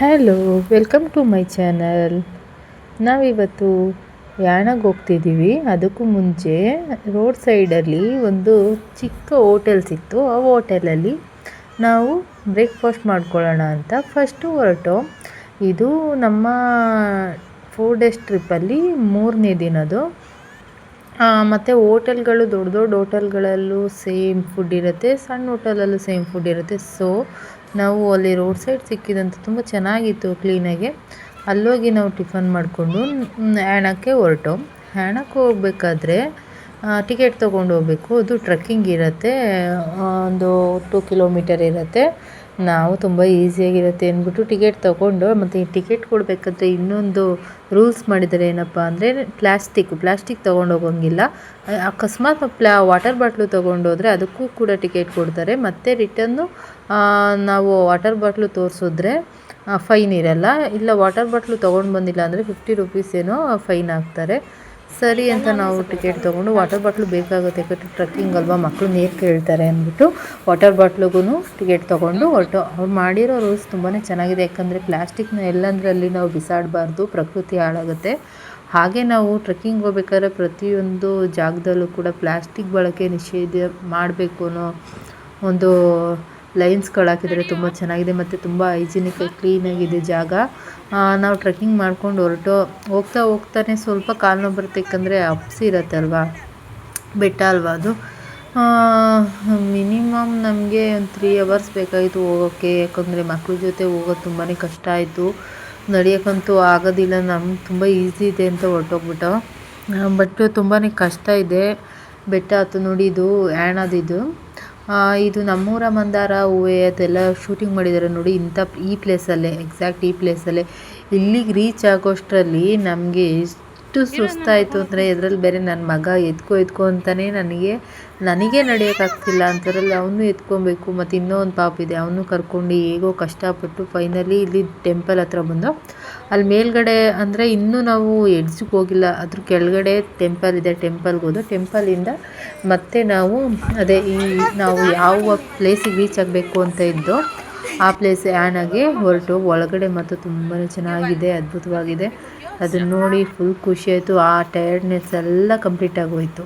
Hello, welcome to my channel. ನಾವಿವತ್ತು ಯಾಣಕ್ಕೆ ಹೋಗ್ತಿದ್ದೀವಿ. ಅದಕ್ಕೂ ಮುಂಚೆ ರೋಡ್ ಸೈಡಲ್ಲಿ ಒಂದು ಚಿಕ್ಕ ಹೋಟೆಲ್ ಸಿಕ್ತು. ಆ ಹೋಟೆಲಲ್ಲಿ ನಾವು ಬ್ರೇಕ್ಫಾಸ್ಟ್ ಮಾಡ್ಕೊಳ್ಳೋಣ ಅಂತ ಫಸ್ಟು ಹೊರಟು. ಇದು ನಮ್ಮ 4 ಡೇಸ್ ಟ್ರಿಪ್ಪಲ್ಲಿ 3ನೇ ದಿನದು. ಮತ್ತು ಹೋಟೆಲ್ಗಳು ದೊಡ್ಡ ದೊಡ್ಡ ಹೋಟೆಲ್ಗಳಲ್ಲೂ ಸೇಮ್ ಫುಡ್ ಇರುತ್ತೆ, ಸಣ್ಣ ಹೋಟೆಲಲ್ಲೂ ಸೇಮ್ ಫುಡ್ ಇರುತ್ತೆ. ಸೊ ನಾವು ಅಲ್ಲಿ ರೋಡ್ ಸೈಡ್ ಸಿಕ್ಕಿದಂಥ ತುಂಬ ಚೆನ್ನಾಗಿತ್ತು ಕ್ಲೀನಾಗೆ. ಅಲ್ಲೋಗಿ ನಾವು ಟಿಫನ್ ಮಾಡಿಕೊಂಡು ಯಾಣಕ್ಕೆ ಹೊರಟು. ಯಾಣಕ್ಕೆ ಹೋಗ್ಬೇಕಾದ್ರೆ ಟಿಕೆಟ್ ತೊಗೊಂಡು ಹೋಗ್ಬೇಕು. ಅದು ಟ್ರೆಕ್ಕಿಂಗ್ ಇರುತ್ತೆ, ಒಂದು 2 ಕಿಲೋಮೀಟರ್ ಇರುತ್ತೆ. ನಾವು ತುಂಬ ಈಸಿಯಾಗಿರುತ್ತೆ ಅಂದ್ಬಿಟ್ಟು ಟಿಕೆಟ್ ತೊಗೊಂಡು, ಮತ್ತು ಈ ಟಿಕೆಟ್ ಕೊಡಬೇಕಾದ್ರೆ ಇನ್ನೊಂದು ರೂಲ್ಸ್ ಮಾಡಿದ್ದಾರೆ. ಏನಪ್ಪ ಅಂದರೆ ಪ್ಲಾಸ್ಟಿಕ್ ತೊಗೊಂಡು ಹೋಗೋಂಗಿಲ್ಲ. ಅಕಸ್ಮಾತ್ ವಾಟರ್ ಬಾಟ್ಲು ತೊಗೊಂಡೋದ್ರೆ ಅದಕ್ಕೂ ಕೂಡ ಟಿಕೆಟ್ ಕೊಡ್ತಾರೆ. ಮತ್ತು ರಿಟರ್ನು ನಾವು ವಾಟರ್ ಬಾಟ್ಲು ತೋರಿಸಿದ್ರೆ ಫೈನ್ ಇರಲ್ಲ. ಇಲ್ಲ ವಾಟರ್ ಬಾಟ್ಲು ತೊಗೊಂಡು ಬಂದಿಲ್ಲ ಅಂದರೆ 50 ರೂಪೀಸ್ ಏನೋ ಫೈನ್ ಹಾಕ್ತಾರೆ. ಸರಿ ಅಂತ ನಾವು ಟಿಕೆಟ್ ತೊಗೊಂಡು, ವಾಟರ್ ಬಾಟ್ಲು ಬೇಕಾಗುತ್ತೆ ಯಾಕಂದರೆ ಟ್ರೆಕ್ಕಿಂಗ್ ಅಲ್ವಾ, ಮಕ್ಕಳು ನೀರು ಕೇಳ್ತಾರೆ ಅಂದ್ಬಿಟ್ಟು ವಾಟರ್ ಬಾಟ್ಲಿಗೂ ಟಿಕೆಟ್ ತೊಗೊಂಡು ಹೊರಟು. ಅವ್ರು ಮಾಡಿರೋ ರೂಲ್ಸ್ ತುಂಬಾ ಚೆನ್ನಾಗಿದೆ. ಯಾಕಂದರೆ ಪ್ಲಾಸ್ಟಿಕ್ನ ಎಲ್ಲಂದರಲ್ಲಿ ನಾವು ಬಿಸಾಡಬಾರ್ದು, ಪ್ರಕೃತಿ ಹಾಳಾಗುತ್ತೆ. ಹಾಗೆ ನಾವು ಟ್ರೆಕ್ಕಿಂಗ್ ಹೋಗ್ಬೇಕಾದ್ರೆ ಪ್ರತಿಯೊಂದು ಜಾಗದಲ್ಲೂ ಕೂಡ ಪ್ಲಾಸ್ಟಿಕ್ ಬಳಕೆ ನಿಷೇಧ ಮಾಡಬೇಕು ಅನ್ನೋ ಒಂದು ಲೈನ್ಸ್ಗಳು ಹಾಕಿದರೆ ತುಂಬ ಚೆನ್ನಾಗಿದೆ. ಮತ್ತು ತುಂಬ ಹೈಜಿನಿಕ್ ಕ್ಲೀನಾಗಿದೆ ಜಾಗ. ನಾವು ಟ್ರೆಕ್ಕಿಂಗ್ ಮಾಡ್ಕೊಂಡು ಹೋಗ್ತಾನೆ ಸ್ವಲ್ಪ ಕಾಲು ನೋವು ಬರುತ್ತೆ. ಯಾಕಂದರೆ ಇರುತ್ತೆ ಅಲ್ವಾ, ಬೆಟ್ಟ ಅಲ್ವಾ ಅದು. ಮಿನಿಮಮ್ ನಮಗೆ ಒಂದು 3 ಅವರ್ಸ್ ಬೇಕಾಯಿತು ಹೋಗೋಕ್ಕೆ. ಯಾಕಂದರೆ ಮಕ್ಳ ಜೊತೆ ಹೋಗೋದು ತುಂಬಾ ಕಷ್ಟ ಆಯಿತು. ನಡೆಯೋಕ್ಕಂತೂ ಆಗೋದಿಲ್ಲ. ನಮ್ಗೆ ತುಂಬ ಈಸಿ ಇದೆ ಅಂತ ಹೊರಟೋಗ್ಬಿಟ್ಟು, ಬಟ್ ತುಂಬಾ ಕಷ್ಟ ಇದೆ. ಬೆಟ್ಟ ಹತ್ತು ನೋಡಿ, ಇದು ಯಾಣದಿದು. ಇದು ನಮ್ಮೂರ ಮಂದಾರ ಹೂವೆ ಅದೆಲ್ಲ ಶೂಟಿಂಗ್ ಮಾಡಿದ್ದಾರೆ ನೋಡಿ, ಈ ಪ್ಲೇಸಲ್ಲೇ, ಎಕ್ಸಾಕ್ಟ್ ಈ ಪ್ಲೇಸಲ್ಲೇ. ಇಲ್ಲಿಗೆ ರೀಚ್ ಆಗೋಷ್ಟರಲ್ಲಿ ನಮಗೆ ಎಷ್ಟು ಸುಸ್ತಾಯಿತು ಅಂದರೆ, ಇದರಲ್ಲಿ ಬೇರೆ ನನ್ನ ಮಗ ಎತ್ಕೊ ಅಂತಾನೆ ನನಗೆ ನಡೆಯೋಕ್ಕಾಗ್ತಿಲ್ಲ ಅಂತಾರಲ್ಲಿ. ಅವನು ಎತ್ಕೊಬೇಕು. ಮತ್ತು ಇನ್ನೊಂದು ಪಾಪ ಇದೆ, ಅವನು ಕರ್ಕೊಂಡು ಹೇಗೋ ಕಷ್ಟಪಟ್ಟು ಫೈನಲಿ ಇಲ್ಲಿ ಟೆಂಪಲ್ ಹತ್ರ ಬಂದು, ಅಲ್ಲಿ ಮೇಲ್ಗಡೆ ಅಂದರೆ ಇನ್ನೂ ನಾವು ಎಡ್ಜಿಗೆ ಹೋಗಿಲ್ಲ, ಅದ್ರ ಕೆಳಗಡೆ ಟೆಂಪಲ್ ಇದೆ. ಟೆಂಪಲ್ಗೆ ಹೋದು, ಟೆಂಪಲಿಂದ ಮತ್ತೆ ನಾವು ನಾವು ಯಾವ ಪ್ಲೇಸಿಗೆ ರೀಚ್ ಆಗಬೇಕು ಅಂತ ಇದ್ದೋ ಆ ಪ್ಲೇಸ್ ಯಾಣಗೆ ಹೊರಟು. ಒಳಗಡೆ ಮತ್ತು ತುಂಬಾ ಚೆನ್ನಾಗಿದೆ, ಅದ್ಭುತವಾಗಿದೆ. ಅದನ್ನು ನೋಡಿ ಫುಲ್ ಖುಷಿ ಆಯಿತು. ಆ ಟಯರ್ಡ್ನೆಸ್ ಎಲ್ಲ ಕಂಪ್ಲೀಟ್ ಆಗೋಯಿತು.